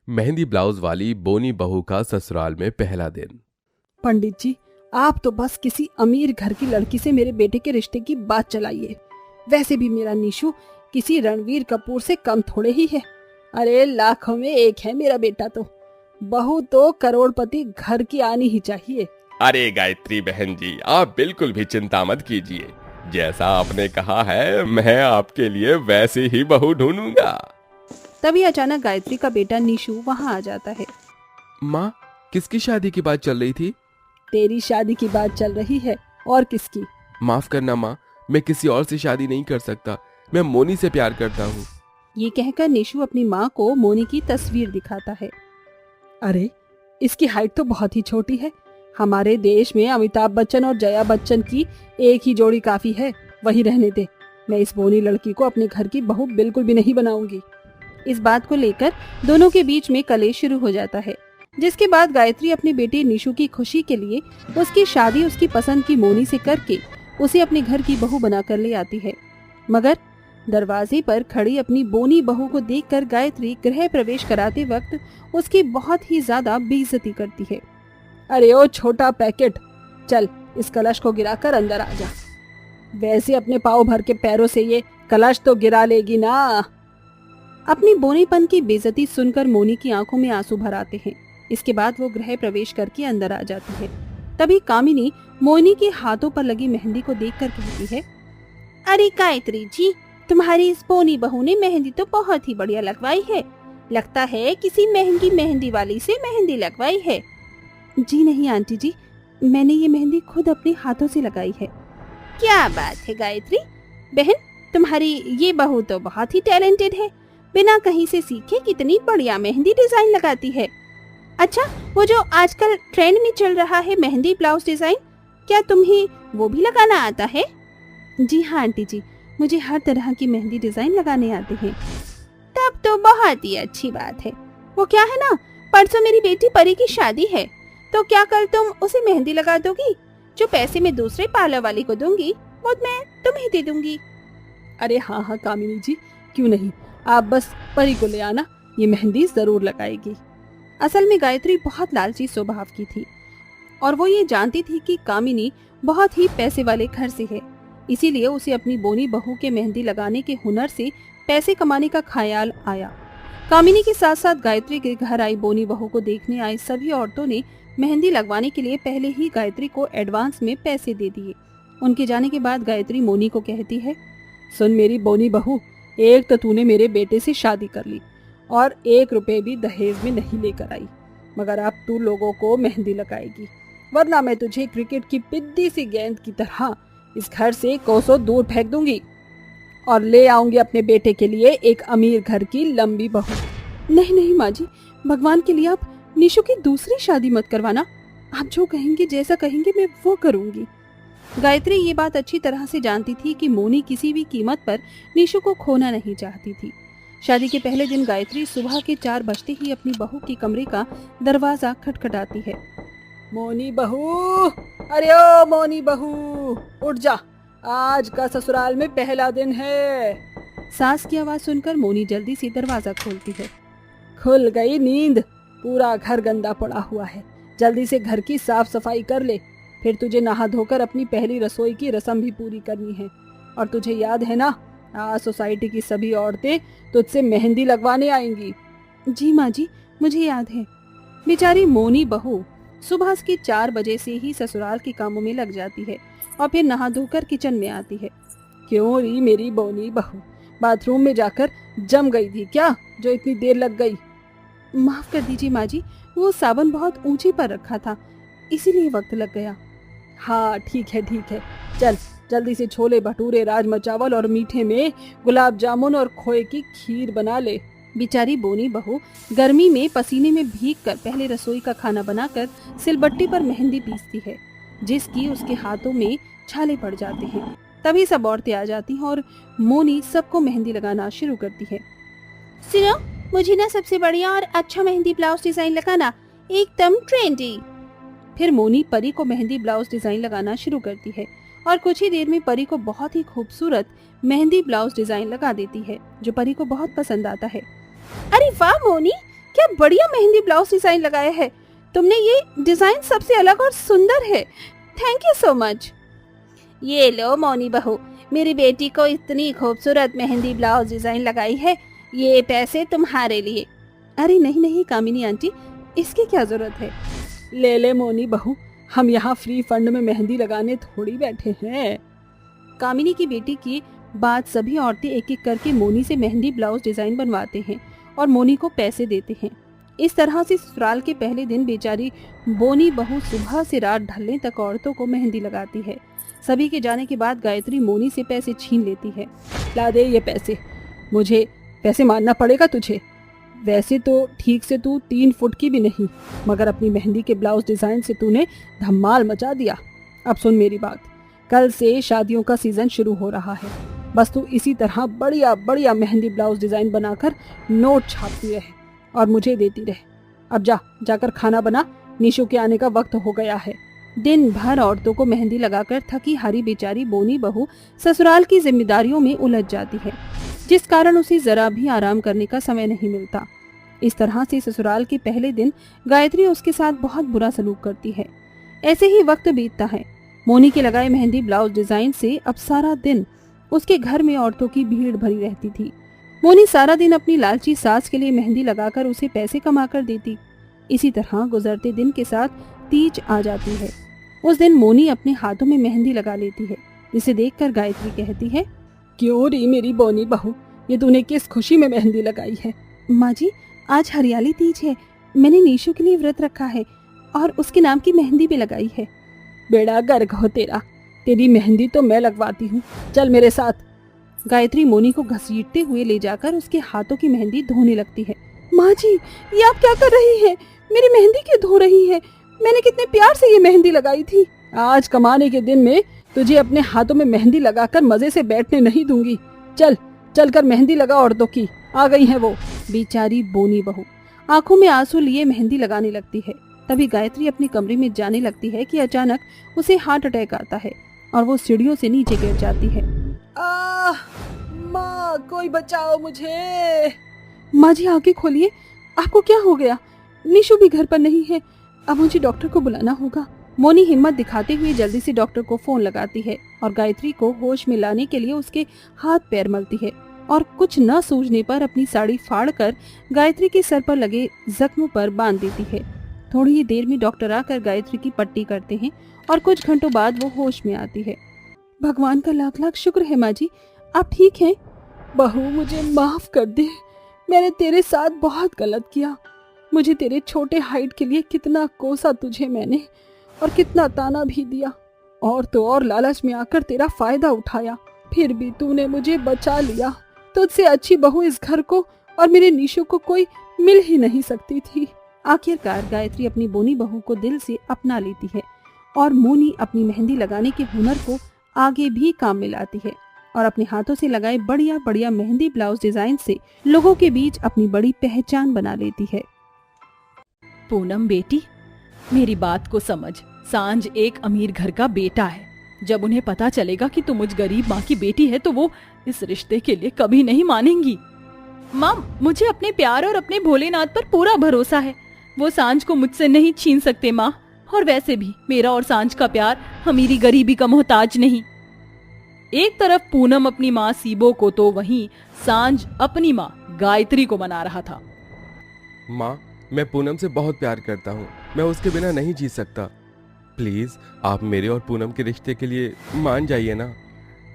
Mehndi blouse वाली बोनी बहू का ससुराल में पहला दिन। पंडित जी, आप तो बस किसी अमीर घर की लड़की से मेरे बेटे के रिश्ते की बात चलाइए। वैसे भी मेरा निशु किसी रणवीर कपूर से कम थोड़े ही है। अरे लाखों में एक है मेरा बेटा तो। बहू तो करोड़पति घर की आनी ही चाहिए। अरे गायत्री बहन जी, आप बिल्कुल भी चिंता मत कीजिए। जैसा आपने कहा है, मैं आपके लिए वैसे ही बहू ढूंढूंगा। तभी अचानक गायत्री का बेटा निशु वहाँ आ जाता है। माँ, किसकी शादी की बात चल रही थी? तेरी शादी की बात चल रही है, और किसकी? माफ करना माँ, मैं किसी और से शादी नहीं कर सकता। मैं मोनी से प्यार करता हूँ। ये कहकर निशु अपनी माँ को मोनी की तस्वीर दिखाता है। अरे, इसकी हाइट तो बहुत ही छोटी है। हमारे देश में अमिताभ बच्चन और जया बच्चन की एक ही जोड़ी काफी है। वही रहने दे। मैं इस बोनी लड़की को अपने घर की बहू बिल्कुल भी नहीं बनाऊंगी। इस बात को लेकर दोनों के बीच में कलेश शुरू हो जाता है, जिसके बाद गायत्री अपने बेटे निशु की खुशी के लिए उसकी शादी उसकी पसंद की मोनी से करके उसे अपने घर की बहू बनाकर ले आती है। मगर दरवाजे पर खड़ी अपनी बोनी बहू को देखकर गायत्री गृह प्रवेश कराते वक्त उसकी बहुत ही ज्यादा बेइज्जती करती है। अरे ओ छोटा पैकेट, चल इस कलश को गिराकर अंदर आ जा। वैसे अपने पाँव भर के पैरों से ये कलश तो गिरा लेगी ना। अपनी बोनीपन की बेइज्जती सुनकर मोनी की आंखों में आंसू भर आते हैं। इसके बाद वो गृह प्रवेश करके अंदर आ जाती है। तभी कामिनी मोनी के हाथों पर लगी मेहंदी को देखकर कहती है, अरे गायत्री जी, तुम्हारी इस बोनी बहू ने मेहंदी तो बहुत ही बढ़िया लगवाई है। लगता है किसी महंगी मेहंदी वाली से मेहंदी लगवाई है। जी नहीं आंटी जी, मैंने ये मेहंदी खुद अपने हाथों से लगाई है। क्या बात है गायत्री बहन, तुम्हारी ये बहू तो बहुत ही टैलेंटेड है। बिना कहीं से सीखे कितनी बढ़िया मेहंदी डिजाइन लगाती है। अच्छा, वो जो आजकल ट्रेंड में चल रहा है मेहंदी ब्लाउज डिजाइन, क्या तुम्हें वो भी लगाना आता है? जी हाँ आंटी जी, मुझे हर तरह की मेहंदी डिजाइन लगाने आते हैं। तब तो बहुत ही अच्छी बात है। वो क्या है ना, परसों मेरी बेटी परी की शादी है, तो क्या कल तुम उसे मेहंदी लगा दोगी? जो पैसे मैं दूसरे पार्लर वाली को दूंगी वो मैं तुम्हें दे दूंगी। अरे हाँ हाँ कामिनी जी, क्यों नहीं, आप बस परी को ले आना, ये मेहंदी जरूर लगाएगी। असल में गायत्री बहुत लालची स्वभाव की थी और वो ये जानती थी कि कामिनी बहुत ही पैसे वाले घर से है, इसीलिए उसे अपनी बोनी बहू के मेहंदी लगाने के हुनर से पैसे कमाने का ख्याल आया। कामिनी के साथ साथ गायत्री के घर आई बोनी बहू को देखने आई सभी औरतों ने मेहंदी लगवाने के लिए पहले ही गायत्री को एडवांस में पैसे दे दिए। उनके जाने के बाद गायत्री मोनी को कहती है, सुन मेरी बोनी बहू, एक तो तूने मेरे बेटे से शादी कर ली और 1 रुपए भी दहेज में नहीं लेकर आई, मगर अब तू लोगों को मेहंदी लगाएगी, वरना मैं तुझे क्रिकेट की पिद्दी सी गेंद की तरह इस घर से कोसों दूर फेंक दूंगी और ले आऊंगी अपने बेटे के लिए एक अमीर घर की लंबी बहू। नहीं नहीं माँ जी, भगवान के लिए आप निशु की दूसरी शादी मत करवाना। आप जो कहेंगे, जैसा कहेंगे मैं वो करूंगी। गायत्री ये बात अच्छी तरह से जानती थी कि मोनी किसी भी कीमत पर निशु को खोना नहीं चाहती थी। शादी के पहले दिन गायत्री सुबह के 4 बजते ही अपनी बहू के कमरे का दरवाजा खटखटाती है। मोनी बहू, अरे ओ मोनी बहू, उठ जा, आज का ससुराल में पहला दिन है। सास की आवाज सुनकर मोनी जल्दी से दरवाजा खोलती है। खुल गई नींद, पूरा घर गंदा पड़ा हुआ है, जल्दी से घर की साफ सफाई कर ले, फिर तुझे नहा धोकर अपनी पहली रसोई की रस्म भी पूरी करनी है। और तुझे याद है ना, आज सोसाइटी की सभी औरतें तुझसे मेहंदी लगवाने आएंगी। जी माँ जी, मुझे याद है। बेचारी मोनी बहू सुबह के 4 बजे से ही ससुराल के कामों में लग जाती है और फिर नहा धोकर किचन में आती है। क्यों री मेरी बोनी बहू, बाथरूम में जाकर जम गई थी क्या, जो इतनी देर लग गई? माफ कर दीजिए माँ जी, वो साबुन बहुत ऊंची पर रखा था, इसीलिए वक्त लग गया। हाँ ठीक है, चल जल्दी से छोले भटूरे, राजमा चावल और मीठे में गुलाब जामुन और खोए की खीर बना ले। बेचारी बोनी बहू गर्मी में पसीने में भीग कर पहले रसोई का खाना बनाकर सिलबट्टी पर मेहंदी पीसती है, जिसकी उसके हाथों में छाले पड़ जाते हैं। तभी सब औरतें आ जाती हैं और मोनी सबको मेहंदी लगाना शुरू करती है। सुनो, मुझे ना सबसे बढ़िया और अच्छा मेहंदी ब्लाउज डिजाइन लगाना, एकदम ट्रेंडी। फिर मोनी परी को मेहंदी ब्लाउज डिजाइन लगाना शुरू करती है और कुछ ही देर में परी को बहुत ही खूबसूरत मेहंदी ब्लाउज डिजाइन लगा देती है, जो परी को बहुत पसंद आता है। अरे वाह मोनी, क्या बढ़िया मेहंदी ब्लाउज डिजाइन लगाया है। तुमने ये डिजाइन सबसे अलग और सुंदर है। Thank you so much. ये लो मोनी बहू, मेरी बेटी को इतनी खूबसूरत मेहंदी ब्लाउज डिजाइन लगाई है, ये पैसे तुम्हारे लिए। अरे नहीं नहीं कामिनी आंटी, इसकी क्या जरूरत है। ले ले मोनी बहू, हम यहाँ फ्री फंड में मेहंदी लगाने थोड़ी बैठे हैं। कामिनी की बेटी की बात सभी औरतें एक एक करके मोनी से मेहंदी ब्लाउज डिजाइन बनवाते हैं और मोनी को पैसे देते हैं। इस तरह से ससुराल के पहले दिन बेचारी बोनी बहू सुबह से रात ढलने तक औरतों को मेहंदी लगाती है। सभी के जाने के बाद गायत्री मोनी से पैसे छीन लेती है। ला दे ये पैसे, मुझे पैसे मानना पड़ेगा तुझे। वैसे तो ठीक से तू 3 फुट की भी नहीं, मगर अपनी मेहंदी के ब्लाउज डिजाइन से तूने धमाल मचा दिया। अब सुन मेरी बात, कल से शादियों का सीजन शुरू हो रहा है। बस तू इसी तरह बढ़िया बढ़िया मेहंदी ब्लाउज डिजाइन बनाकर नोट छापती रहे और मुझे देती रहे। अब जाकर खाना बना, निशु के आने का वक्त हो गया है। दिन भर औरतों को मेहंदी लगाकर थकी हारी बेचारी बोनी बहू ससुराल की जिम्मेदारियों में उलझ जाती है, जिस कारण उसे जरा भी आराम करने का समय नहीं मिलता। इस तरह से ससुराल के पहले दिन गायत्री उसके साथ बहुत बुरा सलूक करती है। ऐसे ही वक्त बीतता है। मोनी के लगाए मेहंदी ब्लाउज डिजाइन से अब सारा दिन उसके घर में औरतों की भीड़ भरी रहती थी। मोनी सारा दिन अपनी लालची सास के लिए मेहंदी लगाकर उसे पैसे कमा कर देती। इसी तरह गुजरते दिन के साथ तीज आ जाती है। उस दिन मोनी अपने हाथों में मेहंदी लगा लेती है, जिसे देखकर गायत्री कहती है, क्यों री मेरी बोनी बहू, ये तूने किस खुशी में मेहंदी लगाई है। माँ जी, आज हरियाली तीज है, मैंने नीशु के लिए व्रत रखा है और उसके नाम की मेहंदी भी लगाई है। बेड़ा गर्क हो तेरा, तेरी मेहंदी तो मैं लगवाती हूँ, चल मेरे साथ। गायत्री मोनी को घसीटते हुए ले जाकर उसके हाथों की मेहंदी धोने लगती है। माँ जी, ये आप क्या कर रही है, मेरी मेहंदी क्यों धो रही है, मैंने कितने प्यार से ये मेहंदी लगाई थी। आज कमाने के दिन में तुझे अपने हाथों में मेहंदी लगाकर मजे से बैठने नहीं दूंगी। चल कर मेहंदी लगा औरतों की, आ गई है वो। बेचारी बोनी बहू आंखों में आंसू लिए मेहंदी लगाने लगती है। तभी गायत्री अपने कमरे में जाने लगती है कि अचानक उसे हार्ट अटैक आता है और वो सीढ़ियों से नीचे गिर जाती है। माँ, कोई बचाओ मुझे। माँ जी आंखें खोलिए, आपको क्या हो गया। निशु भी घर पर नहीं है, अब मुझे डॉक्टर को बुलाना होगा। मोनी हिम्मत दिखाते हुए जल्दी से डॉक्टर को फोन लगाती है और गायत्री को होश में लाने के लिए उसके हाथ पैर मलती है और कुछ न सूझने पर अपनी साड़ी फाड़कर गायत्री के सर पर लगे जख्मों पर बांध देती है। थोड़ी ही देर में डॉक्टर आकर गायत्री की पट्टी करते हैं और कुछ घंटों बाद वो होश में आती है। भगवान का लाख लाख शुक्र है माँ जी, आप ठीक हैं। बहू, मुझे माफ कर दे, मैंने तेरे साथ बहुत गलत किया। मुझे तेरे छोटे हाइट के लिए कितना कोसा तुझे मैंने, और कितना ताना भी दिया, और तो और लालच में आकर तेरा फायदा उठाया। फिर भी तूने मुझे बचा लिया। तुझसे अच्छी बहू इस घर को और मेरे निशु को कोई मिल ही नहीं सकती थी। आखिरकार गायत्री अपनी बोनी बहू को दिल से अपना लेती है और मोनी अपनी मेहंदी लगाने के हुनर को आगे भी काम में लाती है और अपने हाथों से लगाए बढ़िया बढ़िया मेहंदी ब्लाउज डिजाइन से लोगों के बीच अपनी बड़ी पहचान बना लेती है। पूनम बेटी, मेरी बात को समझ, सांझ एक अमीर घर का बेटा है। जब उन्हें पता चलेगा कि तू मुझ गरीब माँ की बेटी है तो वो इस रिश्ते के लिए कभी नहीं मानेंगी। माँ, मुझे अपने प्यार और अपने भोलेनाथ पर पूरा भरोसा है, वो सांझ को मुझसे नहीं छीन सकते माँ। और वैसे भी मेरा और सांझ का प्यार अमीरी गरीबी का मोहताज नहीं। एक तरफ पूनम अपनी माँ सीबो को तो वहीं सांझ अपनी माँ गायत्री को मना रहा था। माँ, मैं पूनम से बहुत प्यार करता हूँ, मैं उसके बिना नहीं जी सकता। प्लीज आप मेरे और पूनम के रिश्ते के लिए मान जाइए ना।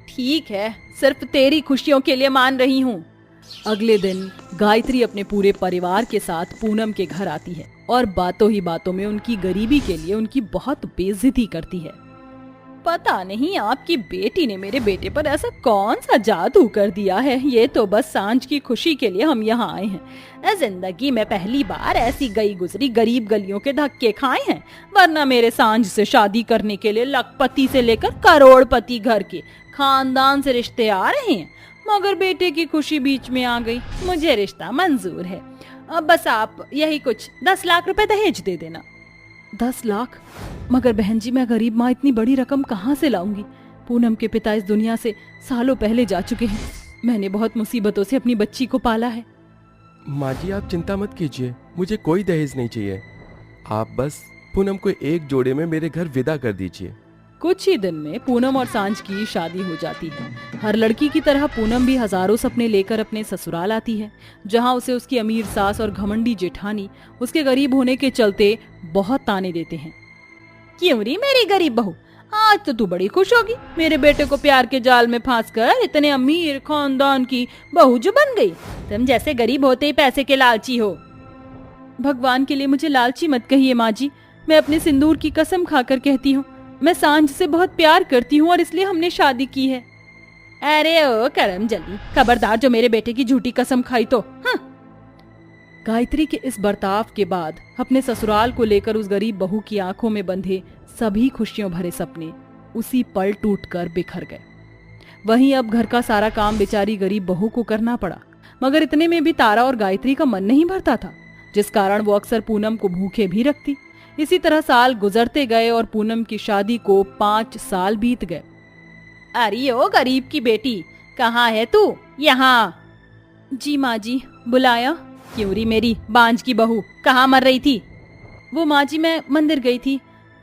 ठीक है, सिर्फ तेरी खुशियों के लिए मान रही हूँ। अगले दिन गायत्री अपने पूरे परिवार के साथ पूनम के घर आती है और बातों ही बातों में उनकी गरीबी के लिए उनकी बहुत बेइज्जती करती है। पता नहीं आपकी बेटी ने मेरे बेटे पर ऐसा कौन सा जादू कर दिया है, ये तो बस सांझ की खुशी के लिए हम यहाँ आए हैं। जिंदगी में पहली बार ऐसी गई गुजरी गरीब गलियों के धक्के खाए हैं, वरना मेरे सांझ से शादी करने के लिए लखपति से लेकर करोड़पति घर के खानदान से रिश्ते आ रहे हैं, मगर बेटे की खुशी बीच में आ गई। मुझे रिश्ता मंजूर है, अब बस आप यही कुछ 10 लाख रुपए दहेज दे देना। 10 लाख? मगर बहन जी, मैं गरीब माँ इतनी बड़ी रकम कहाँ से लाऊंगी? पूनम के पिता इस दुनिया से सालों पहले जा चुके हैं। मैंने बहुत मुसीबतों से अपनी बच्ची को पाला है। माँ जी आप चिंता मत कीजिए, मुझे कोई दहेज नहीं चाहिए। आप बस पूनम को एक जोड़े में मेरे घर विदा कर दीजिए। कुछ ही दिन में पूनम और सांझ की शादी हो जाती है। हर लड़की की तरह पूनम भी हजारों सपने लेकर अपने ससुराल आती है, जहां उसे उसकी अमीर सास और घमंडी जेठानी उसके गरीब होने के चलते बहुत ताने देते हैं। क्यों री मेरी गरीब बहू, आज तो तू बड़ी खुश होगी, मेरे बेटे को प्यार के जाल में फांसकर इतने अमीर खानदान की बहू जो बन गई। तुम जैसे गरीब होते ही पैसे के लालची हो। भगवान के लिए मुझे लालची मत कहिए माँ जी, मैं अपने सिंदूर की कसम खाकर कहती हूँ, मैं सांझ से बहुत प्यार करती हूँ और इसलिए हमने शादी की है। अरे ओ करम जली, खबरदार जो मेरे बेटे की झूठी कसम खाई तो। गायत्री के इस बर्ताव के बाद अपने ससुराल को लेकर उस गरीब बहू की आंखों में बंधे सभी खुशियों भरे सपने उसी पल टूटकर बिखर गए। वहीं अब घर का सारा काम बेचारी गरीब बहू को करना पड़ा, मगर इतने में भी तारा और गायत्री का मन नहीं भरता था, जिस कारण वो अक्सर पूनम को भूखे भी रखती। इसी तरह साल गुजरते गए और पूनम की शादी को 5 साल बीत गए। अरे ओ गरीब की बेटी, कहाँ है तू? यहाँ। जी माँ जी, बुलाया? क्यों री मेरी बांझ की बहू, कहाँ मर रही थी? वो माँ जी मैं मंदिर गई थी,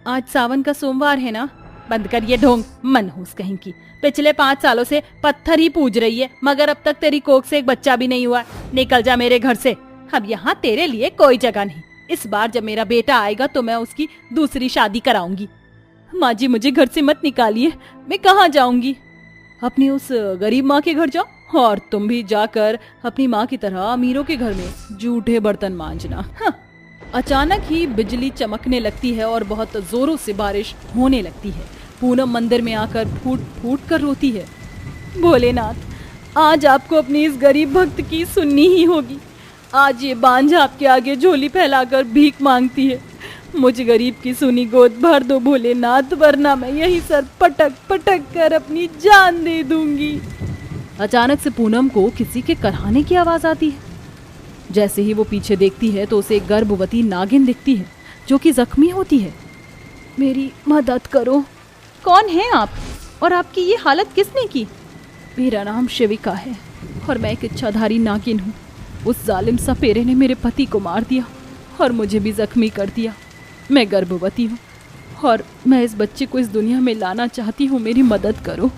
आज सावन का सोमवार है ना। बंद कर ये ढोंग, मनहूस कहीं की। पिछले 5 सालों से पत्थर ही पूज रही है, मगर अब तक तेरी कोख से एक बच्चा भी नहीं हुआ। निकल जा मेरे घर से, अब यहाँ तेरे लिए कोई जगह नहीं। इस बार जब मेरा बेटा आएगा तो मैं उसकी दूसरी शादी कराऊंगी। माँ जी मुझे घर से मत निकालिए, मैं कहाँ जाऊंगी? अपनी उस गरीब माँ के घर जाओ, और तुम भी जाकर अपनी माँ की तरह अमीरों के घर में जूठे बर्तन मांजना। अचानक ही बिजली चमकने लगती है और बहुत जोरों से बारिश होने लगती है। पूनम मंदिर में आकर फूट फूट कर रोती है। भोलेनाथ, आज आपको अपनी इस गरीब भक्त की सुननी ही होगी। आज ये बांझ आपके आगे झोली फैलाकर भीख मांगती है। मुझ गरीब की सुनी गोद भर दो भोलेनाथ, वरना मैं यही सर पटक पटक कर अपनी जान दे दूंगी। अचानक से पूनम को किसी के कराहने की आवाज आती है। जैसे ही वो पीछे देखती है तो उसे एक गर्भवती नागिन दिखती है, जो कि जख्मी होती है। मेरी मदद करो। कौन है आप, और आपकी ये हालत किसने की? मेरा नाम शिविका है और मैं एक इच्छाधारी नागिन हूँ। उस जालिम सपेरे ने मेरे पति को मार दिया और मुझे भी जख्मी कर दिया। मैं गर्भवती हूँ और मैं इस बच्चे को इस दुनिया में लाना चाहती हूँ, मेरी मदद करो।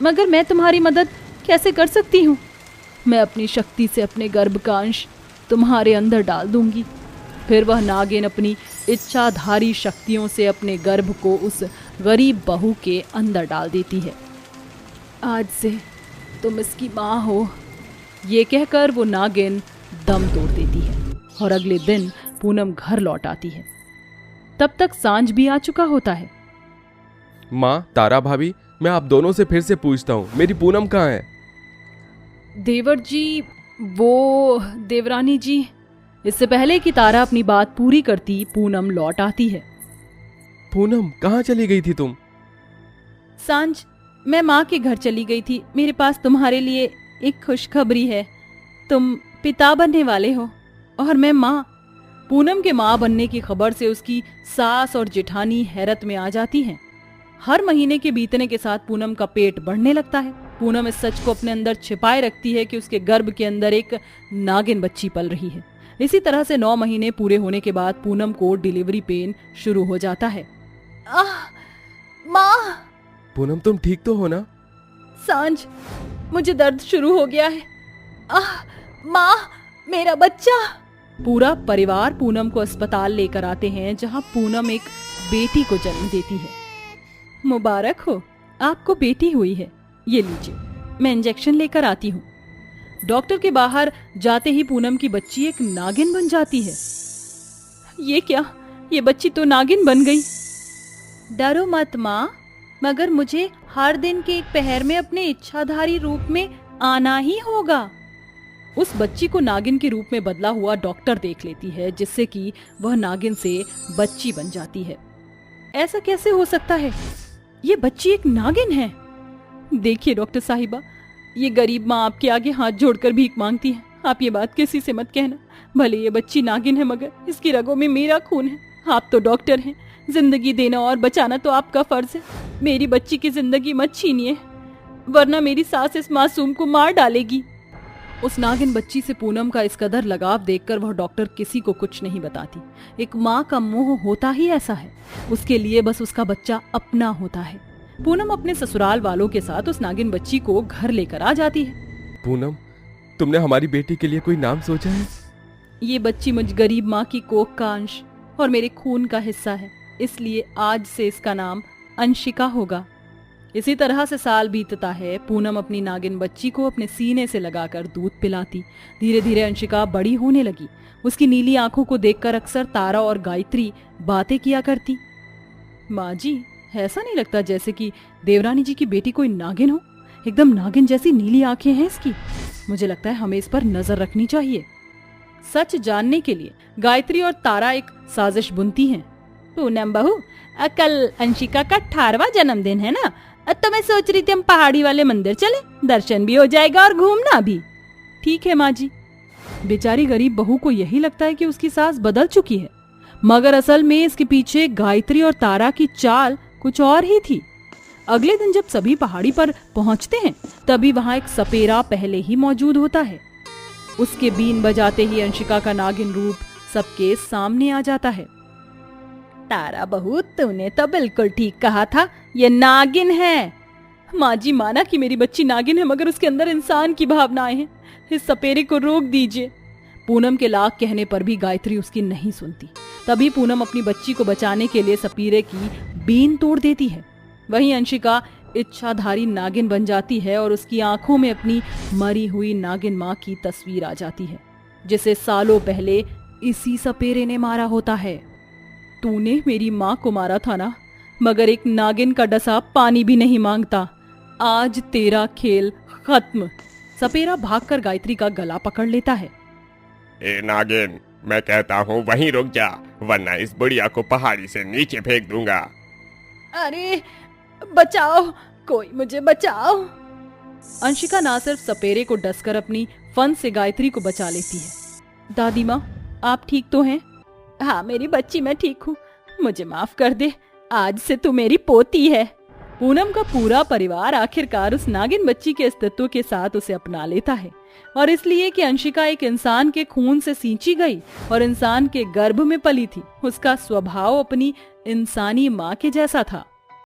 मगर मैं तुम्हारी मदद कैसे कर सकती हूँ? मैं अपनी शक्ति से अपने गर्भ का अंश तुम्हारे अंदर डाल दूंगी। फिर वह नागिन अपनी इच्छाधारी शक्तियों से अपने गर्भ को उस गरीब बहू के अंदर डाल देती है। आज से तुम इसकी माँ हो, ये कहकर वो नागिन दम तोड़ देती है और अगले दिन पूनम घर लौट आती है। तब तक सांझ भी आ चुका होता है। माँ, तारा भाभी, मैं आप दोनों से फिर से पूछता हूँ, मेरी पूनम कहाँ है? देवर जी, वो देवरानी जी। इससे पहले कि तारा अपनी बात पूरी करती, पूनम लौट आती है। पूनम, कहाँ चली गई थी तुम? सांझ, मैं माँ के घर चली गई थी। मेरे पास तुम्हारे लिए एक खुशखबरी है। तुम पिता बनने वाले हो और मैं माँ। पूनम के माँ बनने की खबर से उसकी सास और जेठानी हैरत में आ जाती हैं। हर महीने के बीतने के साथ पूनम का पेट बढ़ने लगता है। पूनम इस सच को अपने अंदर छिपाए रखती है कि उसके गर्भ के अंदर एक नागिन बच्ची पल रही है। इसी तरह से 9 महीने पूरे होने के बाद पूनम को डिलीवरी पेन शुरू हो जाता है। माँ! पूनम, तुम ठीक तो हो ना? सांझ, मुझे दर्द शुरू हो गया है। माँ, मेरा बच्चा! पूरा परिवार पूनम को अस्पताल लेकर आते हैं, जहाँ पूनम एक बेटी को जन्म देती है। मुबारक हो, आपको बेटी हुई है। ये लीजिए, मैं इंजेक्शन लेकर आती हूँ। डॉक्टर के बाहर जाते ही पूनम की बच्ची एक नागिन बन जाती है। ये क्या, ये बच्ची तो नागिन बन गई। डरो मत माँ, मगर मुझे हर दिन के एक पहर में अपने इच्छाधारी रूप में आना ही होगा। उस बच्ची को नागिन के रूप में बदला हुआ डॉक्टर देख लेती है, जिससे कि वह नागिन से बच्ची बन जाती है। ऐसा कैसे हो सकता है? ये बच्ची एक नागिन है। देखिए डॉक्टर साहिबा, ये गरीब माँ आपके आगे हाथ जोड़कर भीख मांगती है। आप ये बात किसी से मत कहना। भले ये बच्ची नागिन है, मगर इसकी रगों में मेरा खून है। आप तो डॉक्टर हैं, जिंदगी देना और बचाना तो आपका फर्ज है। मेरी बच्ची की जिंदगी मत छीनिए, वरना मेरी सास इस मासूम को मार डालेगी। उस नागिन बच्ची से पूनम का इस कदर लगाव देखकर वह डॉक्टर किसी को कुछ नहीं बताती। एक माँ का मोह होता ही ऐसा है, उसके लिए बस उसका बच्चा अपना होता है। पूनम अपने ससुराल वालों के साथ उस नागिन बच्ची को घर लेकर आ जाती है। पूनम, तुमने हमारी बेटी के लिए कोई नाम सोचा है? ये बच्ची मुझ गरीब माँ की कोख का अंश और मेरे खून का हिस्सा है, इसलिए आज से इसका नाम अंशिका होगा। इसी तरह से साल बीतता है। पूनम अपनी नागिन बच्ची को अपने सीने से लगाकर दूध पिलाती। धीरे धीरे अंशिका बड़ी होने लगी। उसकी नीली आंखों को देखकर अक्सर तारा और गायत्री बातें किया करती। माँ जी, ऐसा नहीं लगता जैसे कि देवरानी जी की बेटी कोई नागिन हो? एकदम नागिन जैसी नीली आंखें हैं इसकी। मुझे लगता है हमें इस पर नजर रखनी चाहिए। सच जानने के लिए गायत्री और तारा एक साजिश बुनती हैं। पूनम बहू, कल अंशिका का 18वां जन्मदिन है ना, तो मैं सोच रही थी हम पहाड़ी वाले मंदिर चले, दर्शन भी हो जाएगा और घूमना भी। ठीक है माँ जी। बेचारी गरीब बहू को यही लगता है कि उसकी सास बदल चुकी है, मगर असल में इसके पीछे गायत्री और तारा की चाल कुछ और ही थी। अगले दिन जब सभी पहाड़ी पर पहुंचते हैं तभी वहां एक सपेरा पहले ही मौजूद होता है। उसके बीन बजाते ही अंशिका का नागिन रूप सबके सामने आ जाता है। तारा बहू, तूने तो बिल्कुल ठीक कहा था, ये नागिन है। माँ जी, माना कि मेरी बच्ची नागिन है, मगर उसके अंदर इंसान की भावनाएं हैं। इस सपेरे को रोक दीजिए। पूनम के लाख कहने पर भी गायत्री उसकी नहीं सुनती। तभी पूनम अपनी बच्ची को बचाने के लिए सपेरे की बीन तोड़ देती है। वहीं अंशिका इच्छाधारी नागिन बन जाती है और उसकी आंखों में अपनी मरी हुई नागिन माँ की तस्वीर आ जाती है, जिसे सालों पहले इसी सपेरे ने मारा होता है। तूने मेरी माँ को मारा था ना, मगर एक नागिन का डसा पानी भी नहीं मांगता। आज तेरा खेल खत्म। सपेरा भागकर गायत्री का गला पकड़ लेता है। ए नागिन, मैं कहता हूँ वहीं रुक जा, वरना इस बुढ़िया को पहाड़ी से नीचे फेंक दूंगा। अरे बचाओ, कोई मुझे बचाओ। अंशिका ना सिर्फ सपेरे को डसकर अपनी फन से गायत्री को बचा लेती है। दादी माँ, आप ठीक तो हैं? हाँ मेरी बच्ची, मैं ठीक हूँ, मुझे माफ कर दे, आज से तू मेरी पोती है। पूनम का पूरा परिवार आखिरकार उस नागिन बच्ची के अस्तित्व के साथ उसे अपना लेता है, और इसलिए कि अंशिका एक इंसान के खून से सींची गई और इंसान के गर्भ में पली थी। उसका स्वभाव अपनी इंसानी माँ के जैसा था।